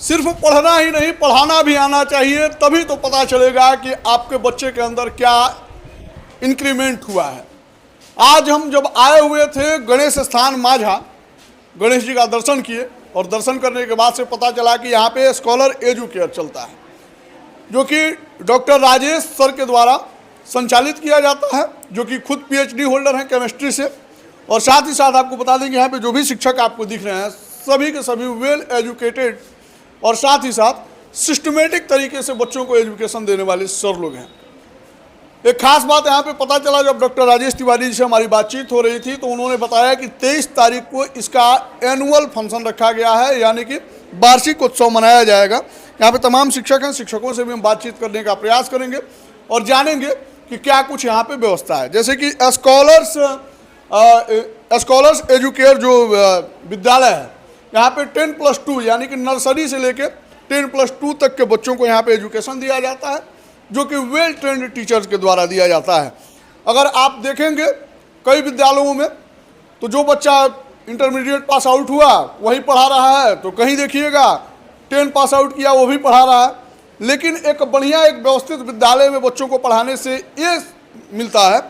सिर्फ पढ़ना ही नहीं, पढ़ाना भी आना चाहिए, तभी तो पता चलेगा कि आपके बच्चे के अंदर क्या इंक्रीमेंट हुआ है। आज हम जब आए हुए थे गणेश स्थान माझा, गणेश जी का दर्शन किए और दर्शन करने के बाद से पता चला कि यहाँ पे स्कॉलर एजुकेयर चलता है, जो कि डॉक्टर राजेश सर के द्वारा संचालित किया जाता है, जो कि खुद पीएचडी होल्डर हैं केमिस्ट्री से। और साथ ही साथ आपको बता देंगे यहाँ पे जो भी शिक्षक आपको दिख रहे हैं सभी के सभी वेल एजुकेटेड और साथ ही साथ सिस्टमेटिक तरीके से बच्चों को एजुकेशन देने वाले सर लोग हैं। एक खास बात यहाँ पे पता चला, जब डॉक्टर राजेश तिवारी जी से हमारी बातचीत हो रही थी तो उन्होंने बताया कि 23 तारीख को इसका एनुअल फंक्शन रखा गया है, यानी कि वार्षिक उत्सव मनाया जाएगा। यहाँ पे तमाम शिक्षक हैं, शिक्षकों से भी हम बातचीत करने का प्रयास करेंगे और जानेंगे कि क्या कुछ यहाँ पे व्यवस्था है। जैसे कि स्कॉलर्स एजुकेयर जो विद्यालय है, यहाँ पे 10+2 यानी कि नर्सरी से लेकर 10+2 तक के बच्चों को यहाँ पे एजुकेशन दिया जाता है, जो कि वेल ट्रेंड टीचर्स के द्वारा दिया जाता है। अगर आप देखेंगे कई विद्यालयों में तो जो बच्चा इंटरमीडिएट पास आउट हुआ वही पढ़ा रहा है, तो कहीं देखिएगा 10 पास आउट किया वो भी पढ़ा रहा है। लेकिन एक बढ़िया एक व्यवस्थित विद्यालय में बच्चों को पढ़ाने से ये मिलता है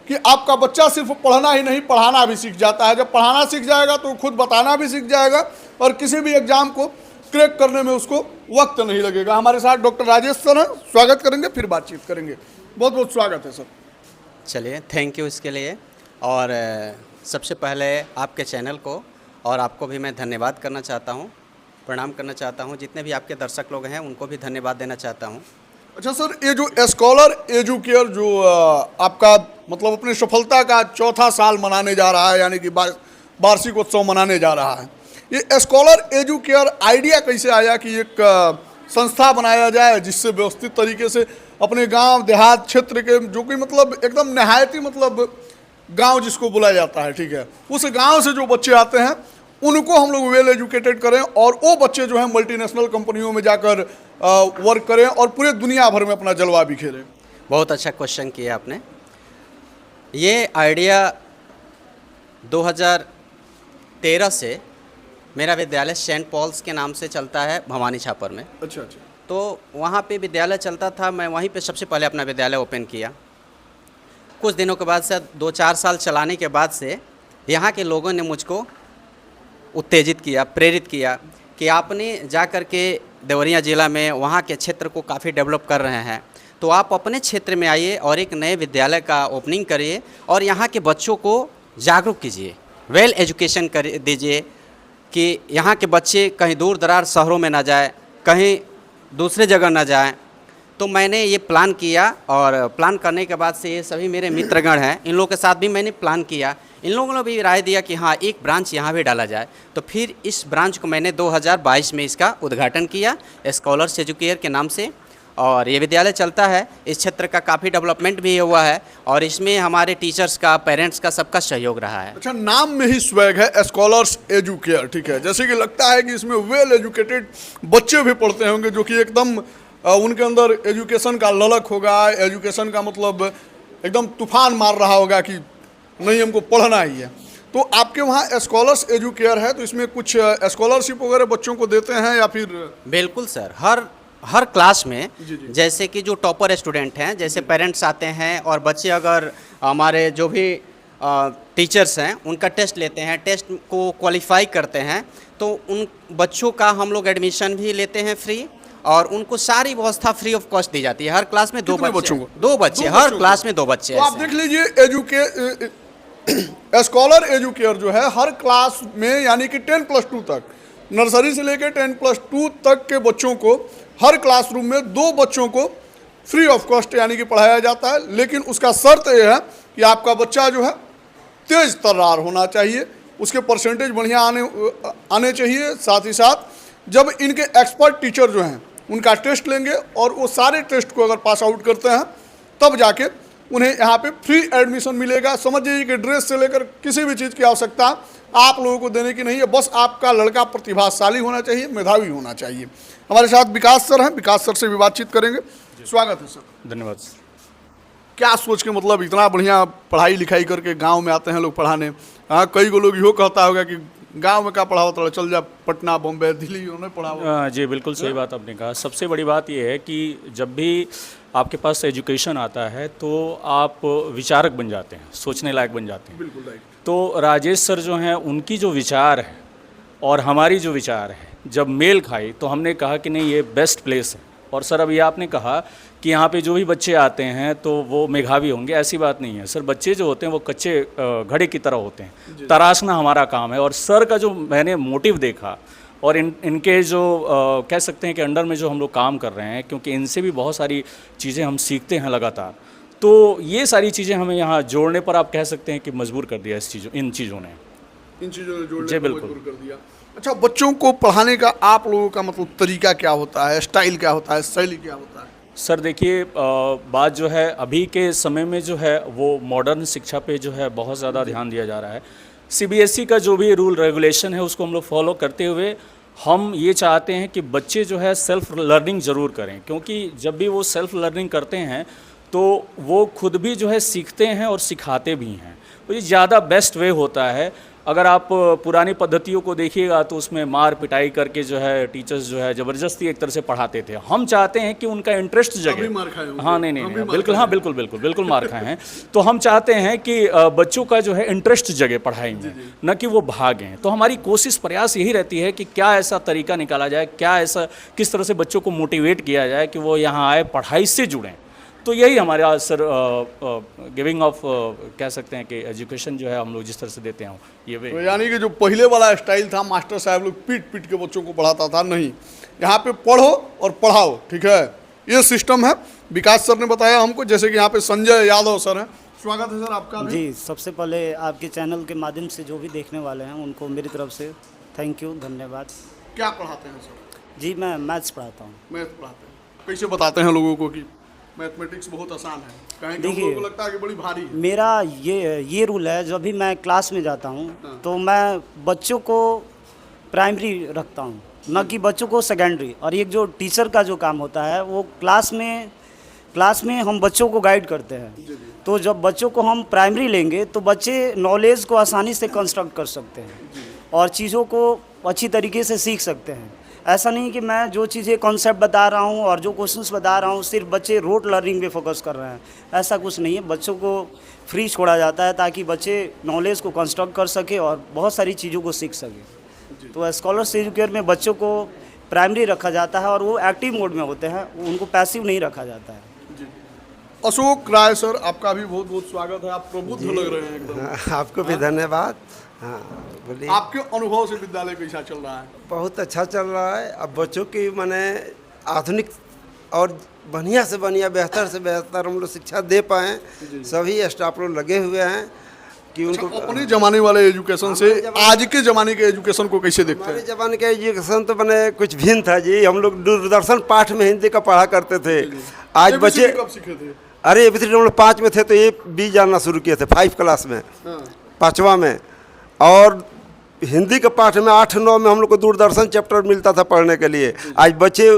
कि आपका बच्चा सिर्फ पढ़ना ही नहीं पढ़ाना भी सीख जाता है। जब पढ़ाना सीख जाएगा तो खुद बताना भी सीख जाएगा और किसी भी एग्जाम को क्रैक करने में उसको वक्त नहीं लगेगा। हमारे साथ डॉक्टर राजेश सर हैं, स्वागत करेंगे, फिर बातचीत करेंगे। बहुत बहुत स्वागत है सर। चलिए, थैंक यू इसके लिए। और सबसे पहले आपके चैनल को और आपको भी मैं धन्यवाद करना चाहता हूँ, प्रणाम करना चाहता हूँ। जितने भी आपके दर्शक लोग हैं उनको भी धन्यवाद देना चाहता हूँ। अच्छा सर, ये जो स्कॉलर एजुकेयर जो आपका मतलब अपनी सफलता का 4था साल मनाने जा रहा है, यानी कि वार्षिक उत्सव मनाने जा रहा है, ये स्कॉलर एजुकेयर आइडिया कैसे आया कि एक संस्था बनाया जाए जिससे व्यवस्थित तरीके से अपने गांव देहात क्षेत्र के जो कि मतलब एकदम नहायती मतलब गांव जिसको बुलाया जाता है, ठीक है, उस गांव से जो बच्चे आते हैं उनको हम लोग वेल एजुकेटेड करें और वो बच्चे जो हैं मल्टीनेशनल कंपनियों में जाकर वर्क करें और पूरे दुनिया भर में अपना जलवा बिखेरें। बहुत अच्छा क्वेश्चन किया आपने। ये आइडिया 2013 से मेरा विद्यालय सेंट पॉल्स के नाम से चलता है भवानी छापर में। अच्छा अच्छा। तो वहाँ पे विद्यालय चलता था, मैं वहीं पे सबसे पहले अपना विद्यालय ओपन किया। कुछ दिनों के बाद से 2-4 साल चलाने के बाद से यहाँ के लोगों ने मुझको उत्तेजित किया, प्रेरित किया कि आपने जा कर के देवरिया ज़िला में वहाँ के क्षेत्र को काफ़ी डेवलप कर रहे हैं, तो आप अपने क्षेत्र में आइए और एक नए विद्यालय का ओपनिंग करिए और यहाँ के बच्चों को जागरूक कीजिए, वेल एजुकेशन कर दीजिए कि यहाँ के बच्चे कहीं दूर दरार शहरों में ना जाए, कहीं दूसरे जगह ना जाए। तो मैंने ये प्लान किया और प्लान करने के बाद से ये सभी मेरे मित्रगण हैं, इन लोगों के साथ भी मैंने प्लान किया। इन लोगों ने भी राय दिया कि हाँ, एक ब्रांच यहाँ भी डाला जाए। तो फिर इस ब्रांच को मैंने 2022 में इसका उद्घाटन किया स्कॉलर्स एजुकेयर के नाम से, और ये विद्यालय चलता है। इस क्षेत्र का काफ़ी डेवलपमेंट भी हुआ है और इसमें हमारे टीचर्स का, पेरेंट्स का, सबका सहयोग रहा है। अच्छा, नाम में ही स्वैग है स्कॉलर्स एजुकेयर, ठीक है, जैसे कि लगता है कि इसमें वेल एजुकेटेड बच्चे भी पढ़ते होंगे जो कि एकदम उनके अंदर एजुकेशन का ललक होगा, एजुकेशन का मतलब एकदम तूफान मार रहा होगा कि नहीं हमको पढ़ना ही है। तो आपके वहाँ स्कॉलर्स एजुकेयर है, तो इसमें कुछ स्कॉलरशिप वगैरह बच्चों को देते हैं या फिर? बिल्कुल सर, हर क्लास में जी जी। जैसे कि जो टॉपर स्टूडेंट हैं, जैसे पेरेंट्स आते हैं और बच्चे अगर हमारे जो भी टीचर्स हैं उनका टेस्ट लेते हैं, टेस्ट को क्वालिफाई करते हैं, तो उन बच्चों का हम लोग एडमिशन भी लेते हैं फ्री और उनको सारी व्यवस्था फ्री ऑफ कॉस्ट दी जाती है। हर क्लास में 2 बच्चे, हर क्लास में 2 बच्चे। तो आप देख लीजिए स्कॉलर एजुकेयर जो है हर क्लास में यानी कि 10+2 तक, नर्सरी से लेकर 10+2 तक के बच्चों को हर क्लासरूम में 2 बच्चों को फ्री ऑफ कॉस्ट यानी कि पढ़ाया जाता है। लेकिन उसका शर्त यह है कि आपका बच्चा जो है तेज तर्रार होना चाहिए, उसके परसेंटेज बढ़िया आने चाहिए। साथ ही साथ जब इनके एक्सपर्ट टीचर जो हैं उनका टेस्ट लेंगे और वो सारे टेस्ट को अगर पास आउट करते हैं तब जाके उन्हें यहाँ पे फ्री एडमिशन मिलेगा। समझ जाइए कि ड्रेस से लेकर किसी भी चीज़ की आवश्यकता आप लोगों को देने की नहीं है, बस आपका लड़का प्रतिभाशाली होना चाहिए, मेधावी होना चाहिए। हमारे साथ विकास सर हैं, विकास सर से भी बातचीत करेंगे। स्वागत है सर। धन्यवाद सर। क्या सोच के मतलब इतना बढ़िया पढ़ाई लिखाई करके गांव में आते हैं लोग पढ़ाने? हाँ, कई को लोग यो कहता होगा कि गांव में क्या पढ़ाओ तो चल जा पटना बॉम्बे दिल्ली उन्हें पढ़ाओ। जी बिल्कुल सही बात आपने कहा। सबसे बड़ी बात यह है कि जब भी आपके पास एजुकेशन आता है तो आप विचारक बन जाते हैं, सोचने लायक बन जाते हैं। बिल्कुल राइट। तो राजेश सर जो हैं उनकी जो विचार है और हमारी जो विचार है जब मेल खाई तो हमने कहा कि नहीं ये बेस्ट प्लेस है। और सर अभी आपने कहा कि यहाँ पे जो भी बच्चे आते हैं तो वो मेधावी होंगे, ऐसी बात नहीं है सर। बच्चे जो होते हैं वो कच्चे घड़े की तरह होते हैं, तराशना हमारा काम है। और सर का जो मैंने मोटिव देखा और इनके जो कह सकते हैं कि अंडर में जो हम लोग काम कर रहे हैं, क्योंकि इनसे भी बहुत सारी चीज़ें हम सीखते हैं लगातार, तो ये सारी चीज़ें हमें यहाँ जोड़ने पर आप कह सकते हैं कि मजबूर कर दिया इन चीज़ों ने जोड़ने जी, को बिल्कुल। मजबूर कर दिया। अच्छा, बच्चों को पढ़ाने का आप लोगों का मतलब तरीका क्या होता है, स्टाइल क्या होता है, शैली क्या होता है? सर देखिए, बात जो है अभी के समय में जो है वो मॉडर्न शिक्षा पे जो है बहुत ज़्यादा ध्यान दिया जा रहा है। सीबीएसई का जो भी रूल रेगुलेशन है उसको हम लोग फॉलो करते हुए हम ये चाहते हैं कि बच्चे जो है सेल्फ लर्निंग ज़रूर करें, क्योंकि जब भी वो सेल्फ लर्निंग करते हैं तो वो खुद भी जो है सीखते हैं और सिखाते भी हैं। तो ये ज़्यादा बेस्ट वे होता है। अगर आप पुरानी पद्धतियों को देखिएगा तो उसमें मार पिटाई करके जो है टीचर्स जो है ज़बरदस्ती एक तरह से पढ़ाते थे। हम चाहते हैं कि उनका इंटरेस्ट जगे। मार खाए होंगे। हाँ नहीं बिल्कुल, हाँ बिल्कुल मार खाए हैं। तो हम चाहते हैं कि बच्चों का जो है इंटरेस्ट जगे पढ़ाई में, न कि वो भागें। तो हमारी कोशिश प्रयास यही रहती है कि क्या ऐसा तरीका निकाला जाए, क्या ऐसा किस तरह से बच्चों को मोटिवेट किया जाए कि वो यहाँ आए, पढ़ाई से जुड़ें। तो यही हमारे आज सर गिविंग ऑफ कह सकते हैं कि एजुकेशन जो है हम लोग जिस तरह से देते हैं ये वे। तो यानी कि जो पहले वाला स्टाइल था, मास्टर साहब लोग पीट पीट के बच्चों को पढ़ाता था, नहीं, यहाँ पे पढ़ो और पढ़ाओ, ठीक है, ये सिस्टम है। विकास सर ने बताया हमको, जैसे कि यहाँ पे संजय यादव सर हैं। स्वागत है सर आपका भी। जी, सबसे पहले आपके चैनल के माध्यम से जो भी देखने वाले हैं उनको मेरी तरफ से थैंक यू, धन्यवाद। क्या पढ़ाते हैं सर? जी, मैं मैथ्स पढ़ाता हूँ। मैथ पढ़ाते हैं। कैसे बताते हैं लोगों को कि मैथमेटिक्स बहुत आसान है? कहें कि हम लोगों को लगता है कि बड़ी भारी है। मेरा ये रूल है, जब भी मैं क्लास में जाता हूँ तो मैं बच्चों को प्राइमरी रखता हूँ, न कि बच्चों को सेकेंडरी। और एक जो टीचर का जो काम होता है वो क्लास में हम बच्चों को गाइड करते हैं। तो जब बच्चों को हम प्राइमरी लेंगे तो बच्चे नॉलेज को आसानी से कंस्ट्रक्ट कर सकते हैं और चीज़ों को अच्छी तरीके से सीख सकते हैं। ऐसा नहीं कि मैं जो चीज़ें कॉन्सेप्ट बता रहा हूँ और जो क्वेश्चंस बता रहा हूँ सिर्फ बच्चे रोट लर्निंग पे फोकस कर रहे हैं, ऐसा कुछ नहीं है। बच्चों को फ्री छोड़ा जाता है ताकि बच्चे नॉलेज को कंस्ट्रक्ट कर सके और बहुत सारी चीज़ों को सीख सके। तो स्कॉलर्स एजुकेयर में बच्चों को प्राइमरी रखा जाता है और वो एक्टिव मोड में होते हैं, उनको पैसिव नहीं रखा जाता है। अशोक राय सर, आपका भी बहुत बहुत स्वागत है। आप प्रबुद्ध लग रहे हैं एकदम। आपको भी धन्यवाद। हाँ बोलिए। आपके अनुभव से विद्यालय कैसा चल रहा है? बहुत अच्छा चल रहा है। अब बच्चों की माने आधुनिक और बढ़िया से बढ़िया, बेहतर से बेहतर हम लोग शिक्षा दे पाएँ। सभी स्टाफ लोग लगे हुए हैं कि उनको अपने जमाने वाले एजुकेशन से आज के जमाने के एजुकेशन को कैसे देखते हमारे हैं? जमाने का एजुकेशन तो मैंने कुछ भिन्न था जी। हम लोग दूरदर्शन पाठ में हिंदी का पढ़ा करते थे। आज बच्चे कब सीखे थे? अरे ABCD हम लोग 5 में थे तो ये B जानना शुरू किए थे 5 क्लास में, 5वां में। और हिंदी के पाठ में 8-9 में हम लोग को दूरदर्शन चैप्टर मिलता था पढ़ने के लिए। आज बच्चे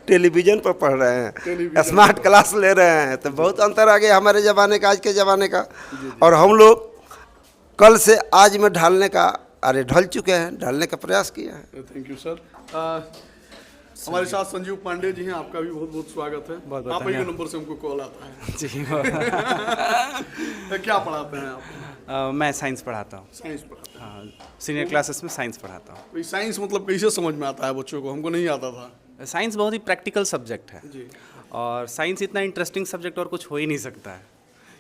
टेलीविज़न पर पढ़ रहे हैं, स्मार्ट क्लास ले रहे हैं। तो बहुत अंतर आ गया हमारे ज़माने का आज के ज़माने का। और हम लोग कल से आज में ढल चुके हैं, ढलने का प्रयास किया है। Thank you sir. हमारे साथ संजीव पांडे जी हैं, आपका भी बहुत बहुत स्वागत है। आप ही के नंबर से हमको कॉल आता है जी। तो क्या पढ़ाते हैं आप? मैं साइंस पढ़ाता हूँ। साइंस पढ़ाते हैं। हाँ, सीनियर क्लासेस में साइंस पढ़ाता हूँ। तो साइंस मतलब कैसे समझ में आता है बच्चों को? हमको नहीं आता था। साइंस बहुत ही प्रैक्टिकल सब्जेक्ट है जी। और साइंस इतना इंटरेस्टिंग सब्जेक्ट और कुछ हो ही नहीं सकता है,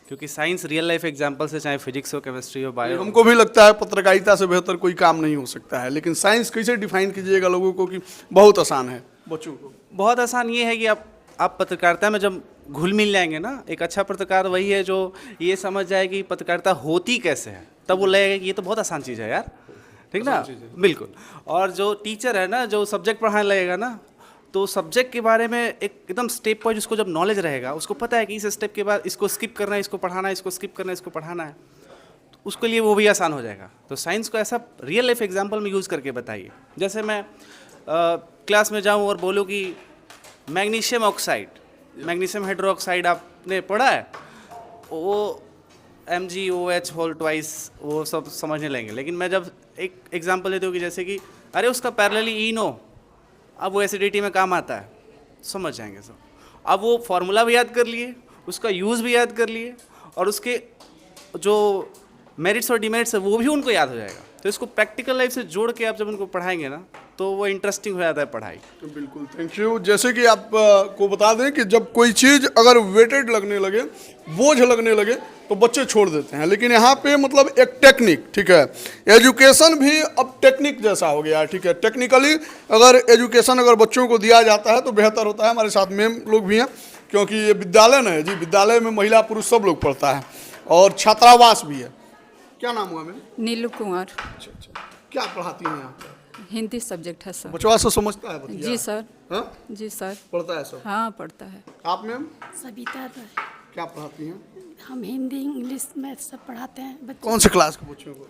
क्योंकि साइंस रियल लाइफ एग्जाम्पल से, चाहे फिजिक्स हो, केमिस्ट्री हो, बायो। हमको भी लगता है पत्रकारिता से बेहतर कोई काम नहीं हो सकता है, लेकिन साइंस कैसे डिफाइन कीजिएगा लोगों को कि बहुत आसान है बच्चों को? बहुत आसान ये है कि आप पत्रकारिता में जब घुल मिल जाएंगे ना, एक अच्छा पत्रकार वही है जो ये समझ जाए कि पत्रकारिता होती कैसे है, तब वो लगेगा कि ये तो बहुत आसान चीज़ है यार, ठीक ना? बिल्कुल। और जो टीचर है ना, जो सब्जेक्ट पढ़ाने लगेगा ना, तो सब्जेक्ट के बारे में एकदम स्टेप वाइज उसको जब नॉलेज रहेगा, उसको पता है कि इस स्टेप के बाद इसको स्किप करना है, इसको पढ़ाना है, इसको स्किप करना है, इसको पढ़ाना है, तो उसके लिए वो भी आसान हो जाएगा। तो साइंस को ऐसा रियल लाइफ एग्जाम्पल में यूज़ करके बताइए। जैसे मैं क्लास में जाऊँ और बोलूँ कि मैग्नीशियम ऑक्साइड, मैग्नीशियम हाइड्रोक्साइड आपने पढ़ा है, वो MgOH होल ट्वाइस, वो सब समझने लगेंगे। लेकिन मैं जब एक एग्जांपल देते हो कि जैसे कि अरे उसका पैरेलली ई नो, अब वो एसिडिटी में काम आता है, समझ जाएंगे सब। अब वो फार्मूला भी याद कर लिए, उसका यूज़ भी याद कर लिए, और उसके जो मेरिट्स और डिमेरिट्स है वो भी उनको याद हो जाएगा। तो इसको प्रैक्टिकल लाइफ से जोड़ के आप जब उनको पढ़ाएंगे ना, तो वो इंटरेस्टिंग हो जाता है पढ़ाई। बिल्कुल, थैंक यू। जैसे कि आप को बता दें कि जब कोई चीज़ अगर वेटेड लगने लगे, बोझ लगने लगे, तो बच्चे छोड़ देते हैं। लेकिन यहाँ पे मतलब एक टेक्निक, ठीक है, एजुकेशन भी अब टेक्निक जैसा हो गया है, ठीक है। टेक्निकली अगर एजुकेशन अगर बच्चों को दिया जाता है तो बेहतर होता है। हमारे साथ मैम लोग भी हैं, क्योंकि ये विद्यालय ना है जी, विद्यालय में महिला पुरुष सब लोग पढ़ता है और छात्रावास भी है। क्या नाम हुआ मैम? नीलू कुमार। अच्छा अच्छा, क्या पढ़ाती हैं यहाँ पे? हिंदी सब्जेक्ट है सर। बचवा से समझता है बतिया? जी सर। हाँ? जी सर। पढ़ता है सब? हाँ पढ़ता है। आप मैम सविता राय। क्या पढ़ाती हैं? हम हिंदी इंग्लिश मैथ सब पढ़ाते हैं बच्चों कौन से क्लास के बच्चों को?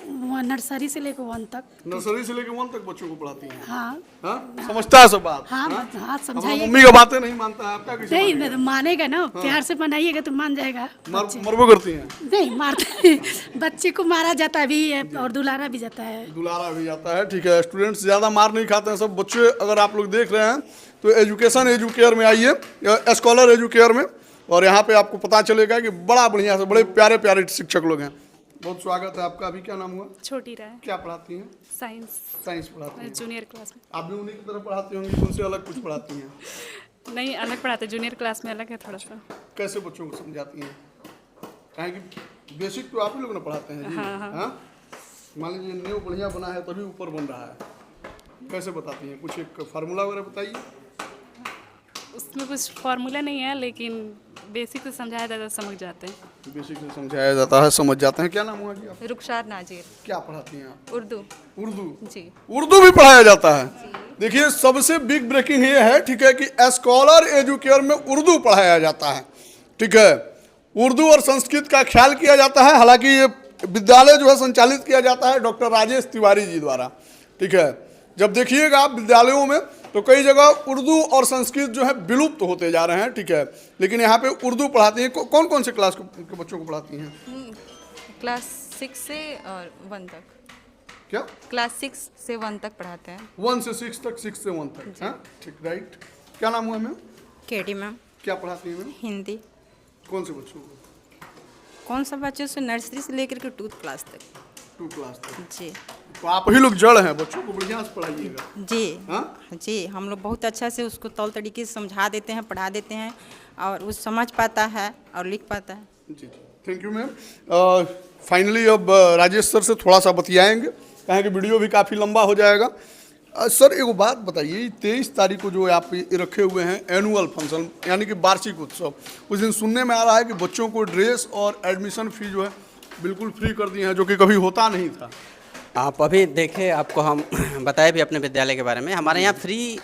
वहाँ नर्सरी से लेकर 1 तक। नर्सरी से लेकर 1 तक बच्चों को पढ़ाती हैं? हाँ हाँ? समझता है सब बात? हाँ हाँ अपना समझाइए। मम्मी का बातें नहीं मानता है, आपका कैसे नहीं मानेगा? नहीं, मानेगा ना, प्यार से मनाइएगा तो मान जाएगा। मरबो करती हैं? नहीं मारते बच्चे को मारा जाता भी है और दुलारा भी जाता है। दुलारा भी जाता है, ठीक है। स्टूडेंट्स ज़्यादा मार नहीं खाते हैं सब बच्चे। अगर आप लोग देख रहे हैं तो एजुकेशन एजुकेयर में आइए, स्कॉलर एजुकेयर में, और यहाँ पे आपको पता चलेगा कि बड़ा बढ़िया से बड़े प्यारे प्यारे शिक्षक लोग हैं। बहुत स्वागत है आपका। अभी क्या नाम हुआ? छोटी राय। क्या पढ़ाती हैं? साइंस। साइंस पढ़ाती हैं? जूनियर क्लास में। आप भी उन्हीं की तरह पढ़ाती होंगी, उनसे अलग कुछ पढ़ाती हैं? नहीं, अलग पढ़ाते, जूनियर क्लास में अलग है थोड़ा सा। कैसे बच्चों को समझाती हैं? काहे कि बेसिक तो आप ही लोग ना पढ़ाते हैं जी। हाँ? मान लीजिए नींव बढ़िया बना है तभी ऊपर बन रहा है, कैसे बताती हैं? कुछ एक फार्मूला वगैरह बताइए। उसमें कुछ फार्मूला नहीं है, लेकिन बेसिक से समझाया जाता है, समझ जाते हैं। बेसिक से समझाया जाता है, समझ जाते हैं। क्या नाम हुआ जी आप? रुखसार नाजिर। क्या पढ़ाती हैं आप? उर्दू। उर्दू? जी। उर्दू भी पढ़ाया जाता है? देखिए, सबसे बिग ब्रेकिंग ये है, ठीक है, कि स्कॉलर एजुकेयर में उर्दू पढ़ाया जाता है, ठीक है। उर्दू और संस्कृत का ख्याल किया जाता है। हालांकि ये विद्यालय जो है संचालित किया जाता है डॉक्टर राजेश तिवारी जी द्वारा, ठीक है। जब देखिएगा आप विद्यालयों में तो कई जगह उर्दू और संस्कृत जो है विलुप्त होते जा रहे हैं, ठीक है, लेकिन यहाँ पे उर्दू पढ़ाती हैं। कौन कौन से क्लास के बच्चों को पढ़ाती हैं? क्लास 6 से और 1 तक। क्या? क्लास 6 से 1 तक पढ़ाते हैं। 1 से 6 तक, 6 से 1 तक, हाँ, ठीक, राइट। क्या नाम हुआ मैम? KD ma'am. क्या पढ़ाती हैं मैम? हिंदी। कौन से बच्चों को? कौन सा बच्चों से नर्सरी से लेकर के 2 क्लास तक। 2 क्लास तक। जी। तो आप ही लोग जड़ हैं, बच्चों को बढ़िया से पढ़ाइएगा। जी। हाँ? जी, हम लोग बहुत अच्छा से उसको तौर तरीके से समझा देते हैं, पढ़ा देते हैं, और वो समझ पाता है और लिख पाता है। जी, थैंक यू मैम। फाइनली अब राजेश सर से थोड़ा सा बतियाएंगे, कहें कि वीडियो भी काफ़ी लंबा हो जाएगा। सर एक बात बताइए, 23 तारीख को जो आप ये रखे हुए हैं एनुअल फंक्शन, यानी कि वार्षिक उत्सव, उस दिन सुनने में आ रहा है कि बच्चों को ड्रेस और एडमिशन फी जो है बिल्कुल फ्री कर दी है, जो कि कभी होता नहीं था। आप अभी देखें, आपको हम बताए भी अपने विद्यालय के बारे में। हमारे यहाँ फ्री,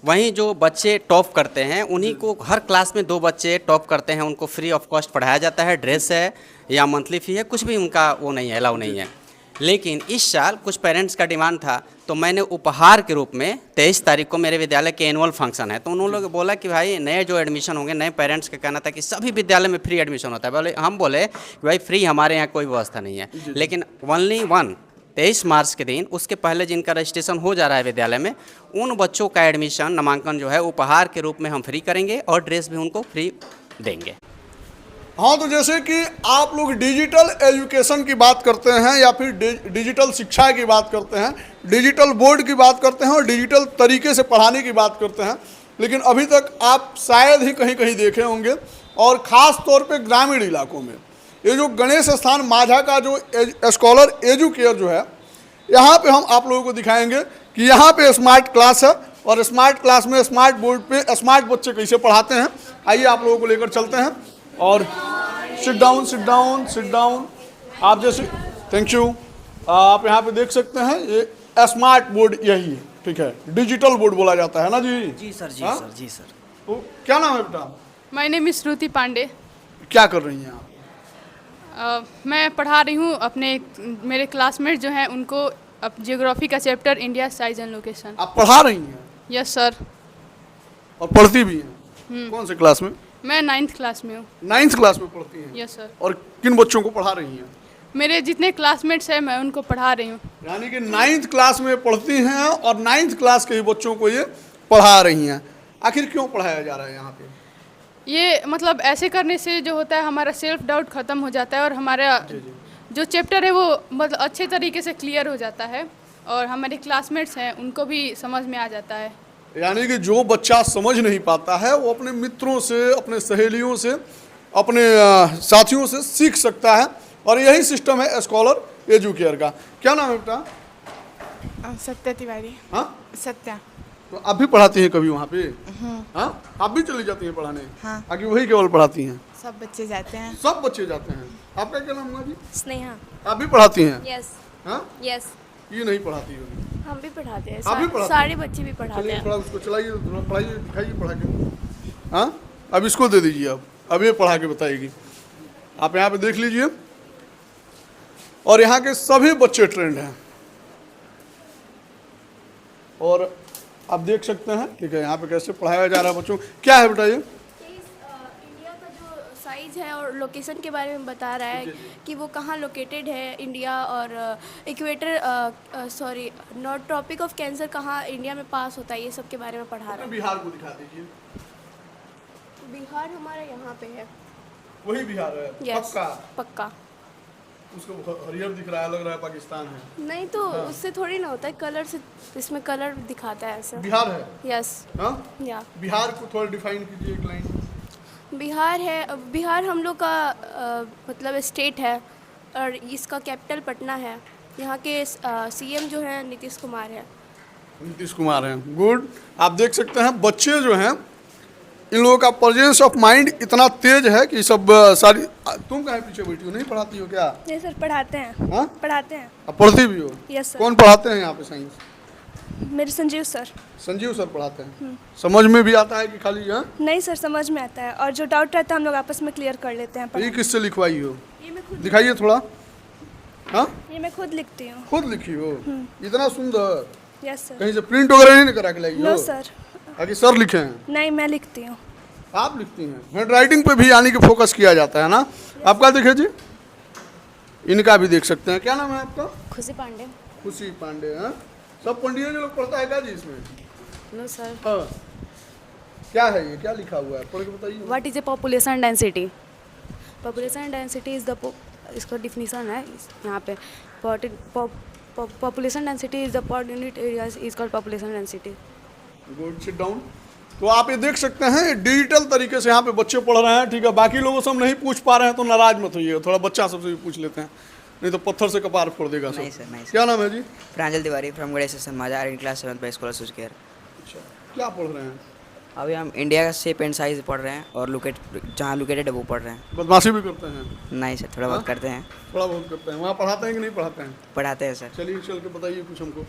वहीं जो बच्चे टॉप करते हैं उन्हीं को, हर क्लास में 2 बच्चे टॉप करते हैं, उनको फ्री ऑफ कॉस्ट पढ़ाया जाता है। ड्रेस है या मंथली फ़ी है, कुछ भी उनका वो नहीं है, अलाउ नहीं है। लेकिन इस साल कुछ पेरेंट्स का डिमांड था, तो मैंने उपहार के रूप में 23 तारीख को मेरे विद्यालय के एनुअल फंक्शन है, तो उन्होंने लोग बोला कि भाई नए जो एडमिशन होंगे, नए पेरेंट्स का कहना था कि सभी विद्यालय में फ्री एडमिशन होता है। बोले, हम बोले कि भाई फ्री हमारे यहाँ कोई व्यवस्था नहीं है, लेकिन ओनली 23 मार्च के दिन, उसके पहले जिनका रजिस्ट्रेशन हो जा रहा है विद्यालय में, उन बच्चों का एडमिशन, नामांकन जो है उपहार के रूप में हम फ्री करेंगे और ड्रेस भी उनको फ्री देंगे। हाँ, तो जैसे कि आप लोग डिजिटल एजुकेशन की बात करते हैं या फिर डिजिटल शिक्षा की बात करते हैं, डिजिटल बोर्ड की बात करते हैं और डिजिटल तरीके से पढ़ाने की बात करते हैं, लेकिन अभी तक आप शायद ही कहीं कहीं देखे होंगे, और ख़ास तौर पे ग्रामीण इलाकों में, ये जो गणेश स्थान माझा का जो स्कॉलर एजुकेयर जो है, यहाँ पे हम आप लोगों को दिखाएंगे कि यहाँ पे स्मार्ट क्लास है, और स्मार्ट क्लास में स्मार्ट बोर्ड पे स्मार्ट बच्चे कैसे पढ़ाते हैं। आइए आप लोगों को लेकर चलते हैं। और sit down sit down sit down. आप जैसे, थैंक यू, आप यहाँ पे देख सकते हैं ये स्मार्ट बोर्ड यही है, ठीक है, डिजिटल बोर्ड बोला जाता है ना जी? जी सर, जी हाँ? सर, जी सर। तो क्या नाम है बेटा? माय नेम इज श्रुति पांडे। क्या कर रही हैं आप? मैं पढ़ा रही हूँ अपने, मेरे क्लासमेट जो हैं उनको अब जियोग्राफी का chapter India size and location. आप पढ़ा रही हैं? Yes sir. और पढ़ती भी हैं? कौन से क्लास में? मैं 9th क्लास में हूँ। 9th क्लास में पढ़ती हैं? Yes sir. और किन बच्चों को पढ़ा रही हैं? मेरे जितने क्लासमेट्स हैं मैं उनको पढ़ा रही हूँ। यानी कि 9th क्लास में पढ़ती हैं और 9th क्लास के ही बच्चों को ये पढ़ा रही हैं। आखिर क्यों पढ़ाया जा रहा है यहाँ पे? ये मतलब ऐसे करने से जो होता है हमारा सेल्फ डाउट ख़त्म हो जाता है और हमारा जो चैप्टर है वो मतलब अच्छे तरीके से क्लियर हो जाता है और हमारे क्लासमेट्स हैं उनको भी समझ में आ जाता है। यानी कि जो बच्चा समझ नहीं पाता है वो अपने मित्रों से, अपने सहेलियों से, अपने साथियों से सीख सकता है और यही सिस्टम है स्कॉलर एजुकेयर का। क्या नाम है बेटा? सत्या तिवारी। हाँ, सत्या। तो आप भी पढ़ाती हैं कभी वहाँ पे? हाँ, आप भी चली जाती हैं पढ़ाने? हाँ। आगे वही केवल पढ़ाती हैं? सब बच्चे जाते हैं। सब बच्चे जाते हैं। आपका क्या नाम है जी? स्नेहा। आप भी पढ़ाती हैं? यस। हाँ, यस। ये नहीं पढ़ाती होगी? हम भी पढ़ाते हैं। आप भी पढ़ाते हैं? सारे बच्चे भी पढ़ाते चलिए हैं। थोड़ा उसको चलाइए, थोड़ा पढ़ाइए, दिखाइए पढ़ा के। हाँ, अब इसको दे दीजिए। अब ये पढ़ा के बताएगी। आप यहाँ पे देख लीजिए और यहाँ के सभी बच्चे ट्रेंड हैं और आप देख सकते हैं। ठीक है, यहाँ पे कैसे पढ़ाया जा रहा है बच्चों। क्या है बेटा ये? इंडिया का जो साइज है और लोकेशन के बारे में बता रहा है कि वो कहाँ लोकेटेड है इंडिया और equator sorry not tropic of Cancer कहाँ इंडिया में पास होता है, ये सब के बारे में पढ़ा रहा है। बिहार को दिखा दीजिए। बिहार हमारा यहाँ पे है। वही बिहार है? यस, पक्का? पक्का। उसको हरियर दिख रहा है, लग रहा है पाकिस्तान है। नहीं तो उससे थोड़ी ना होता है, कलर से, इसमें कलर दिखाता है ऐसा। बिहार है? यस। हाँ, या बिहार को थोड़ा डिफाइन कीजिए एक लाइन। बिहार है, बिहार हम लोग का मतलब स्टेट है और इसका कैपिटल पटना है। यहाँ के सीएम जो है नीतीश कुमार है। नीतीश कुमार हैं। गुड। आप देख सकते हैं बच्चे जो हैं इन लोगों का प्रेजेंस ऑफ माइंड इतना तेज है कि सब सारी। तुम कहाँ पीछे बैठी हो, नहीं पढ़ाती हो क्या? नहीं सर, पढ़ाते हैं। हाँ, पढ़ाते हैं। आप पढ़ती भी हो? Yes sir. कौन पढ़ाते हैं यहाँ पे साइंस? मेरे संजीव सर। संजीव सर पढ़ाते हैं। समझ में भी आता है कि खाली? हाँ, नहीं सर, समझ में आता है और जो डाउट रहता है हम लोग आपस में क्लियर कर लेते हैं। ये किससे लिखवाई हो? ये मैं खुद दिखाइए थोड़ा। हाँ, ये मैं खुद लिखती हूँ। खुद लिखी हो? इतना सुंदर। Yes sir. कहीं से प्रिंट वगैरह नहीं करा के लाई हो? No sir. आगे सर लिखे हैं? नहीं, मैं लिखती हूँ। आप लिखती हैं? हैंड राइटिंग पे भी यानी कि फोकस किया जाता है ना? आपका देखिए जी, इनका भी देख सकते हैं। क्या नाम है आपका? खुशी पांडे। खुशी पांडे। हाँ, सब पंडित जी लोग पढ़ता है क्या जी इसमें? No sir. हाँ, क्या है ये, क्या लिखा हुआ है, पढ़ के बताइए। What is a population density? Population density is the, इसका डिफिनीशन है यहाँ पे। Population density is the per unit area is called population density. Good, sit down. तो आप ये देख सकते हैं डिजिटल तरीके से यहाँ पे बच्चे पढ़ रहे हैं। ठीक है, बाकी लोगों से हम नहीं पूछ पा रहे हैं तो नाराज मत होइए, थोड़ा बच्चा सबसे भी पूछ लेते हैं, नहीं तो पत्थर से कपार फोड़ देगा सब। नहीं सर, नहीं सर। क्या नाम है जी? प्रांजल तिवारी फ्रॉम गणेश स्टेशन माजा इन क्लास 7 बाय स्कॉलर सुजकेयर। अच्छा, क्या पढ़ रहे हैं? अभी हम इंडिया का शेप एंड साइज पढ़ रहे हैं और जहाँ लोकेटेड है वो पढ़ रहे हैं। बदमाशी भी करते हैं? नहीं सर, थोड़ा बहुत करते हैं। थोड़ा बहुत करते हैं। वहाँ पढ़ाते हैं कि नहीं पढ़ाते हैं? पढ़ाते हैं सर। चलिए चल के बताइए कुछ हमको।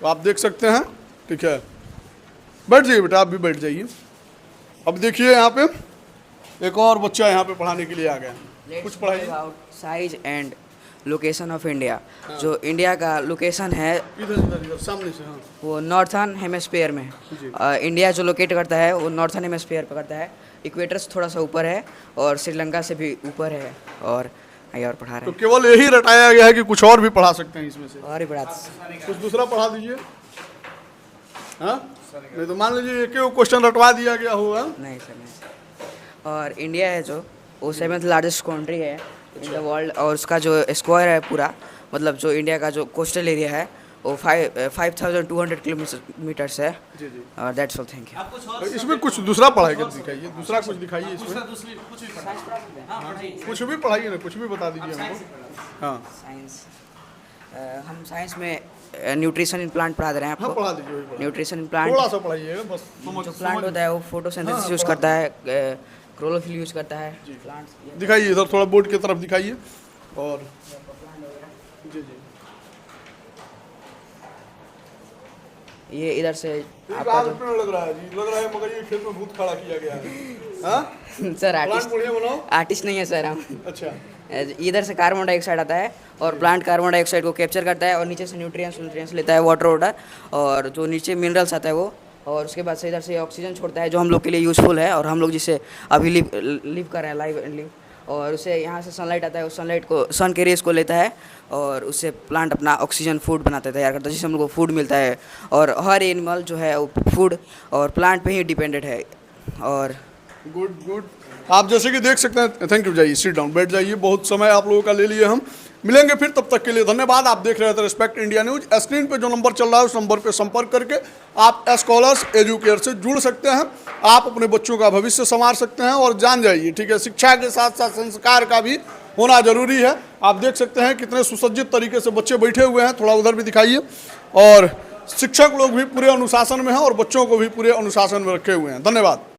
तो आप देख सकते हैं। ठीक है, बैठ जाइए बेटा, आप भी बैठ जाइए। अब देखिए यहाँ पे एक और बच्चा यहाँ पे पढ़ाने के लिए आ गया है। कुछ पढ़ाइए। Size and location of India. जो इंडिया का लोकेशन है इधर इधर इधर सामने से। हाँ, वो नॉर्थर्न हेमिस्फीयर में इंडिया जो लोकेट करता है वो नॉर्थर्न हेमिस्फीयर पर करता है। इक्वेटर से थोड़ा सा ऊपर है और श्रीलंका से भी ऊपर है। और आइए और पढ़ा रहे तो हैं। केवल यही रटाया गया है कि कुछ और भी पढ़ा सकते हैं इसमें से? और ही पढ़ा। कुछ दूसरा पढ़ा दीजिए। हाँ, नहीं तो मान लीजिए एक क्वेश्चन रटवा दिया गया होगा। नहीं सर, नहीं। और इंडिया है जो वो 7th लार्जेस्ट कंट्री है इन द वर्ल्ड और उसका जो स्क्वायर है पूरा, मतलब जो इंडिया का जो कोस्टल एरिया है वो 5200 किलोमीटर्स है। जी जी। और दैट्स ऑल, थैंक यू। तो इसमें कुछ दूसरा पढ़ाइए, दिखाइए दूसरा कुछ दिखाइए इसमें। कुछ भी पढ़ाइए ना, कुछ भी बता दीजिए हमको। हाँ, साइंस, हम साइंस में न्यूट्रिशन इन प्लांट पढ़ा दे रहे हैं हाँ आपको। पढ़ा दीजिए, वही पढ़ा। न्यूट्रिशन इन प्लांट, थोड़ा सा पढ़ाइएगा बस। जो प्लांट होता है वो फोटोसिंथेसिस यूज करता है, क्लोरोफिल यूज करता है प्लांट्स। दिखाइए इधर थोड़ा बोर्ड की तरफ दिखाइए। और जी जी, ये इधर से आपका लग रहा है जी, लग रहा है मगर ये खेत में भूत खड़ा किया गया है। हाँ सर, प्लांट बढ़िया बनाओ। आर्टिस्ट नहीं है सर हम। अच्छा, इधर से कार्बन डाइऑक्साइड आता है और प्लांट कार्बन डाइऑक्साइड को कैप्चर करता है और नीचे से न्यूट्रिएंट्स लेता है, वाटर और जो नीचे मिनरल्स आता है वो, और उसके बाद से इधर से ऑक्सीजन छोड़ता है जो हम लोग के लिए यूज़फुल है और हम लोग जिसे अभी लिव कर रहे हैं, लाइव एंड लिव। और उसे यहाँ से सनलाइट आता है, उस सनलाइट को, सन के रेस को लेता है और उससे प्लांट अपना ऑक्सीजन फूड बनाते तैयार करता है, जिससे हम लोग को फूड मिलता है। और हर एनिमल जो है वो फूड और प्लांट पे ही डिपेंडेंट है। और गुड गुड। आप जैसे कि देख सकते हैं, थैंक यू, जाइए सीट डाउन, बैठ जाइए, बहुत समय आप लोगों का ले लिए हम। मिलेंगे फिर, तब तक के लिए धन्यवाद। आप देख रहे थे रिस्पेक्ट इंडिया न्यूज। स्क्रीन पे जो नंबर चल रहा है उस नंबर पे संपर्क करके आप स्कॉलर्स एजुकेयर से जुड़ सकते हैं। आप अपने बच्चों का भविष्य संवार सकते हैं और जान जाइए, ठीक है, शिक्षा के साथ साथ संस्कार का भी होना जरूरी है। आप देख सकते हैं कितने सुसज्जित तरीके से बच्चे बैठे हुए हैं, थोड़ा उधर भी दिखाइए। और शिक्षक लोग भी पूरे अनुशासन में हैं और बच्चों को भी पूरे अनुशासन में रखे हुए हैं। धन्यवाद।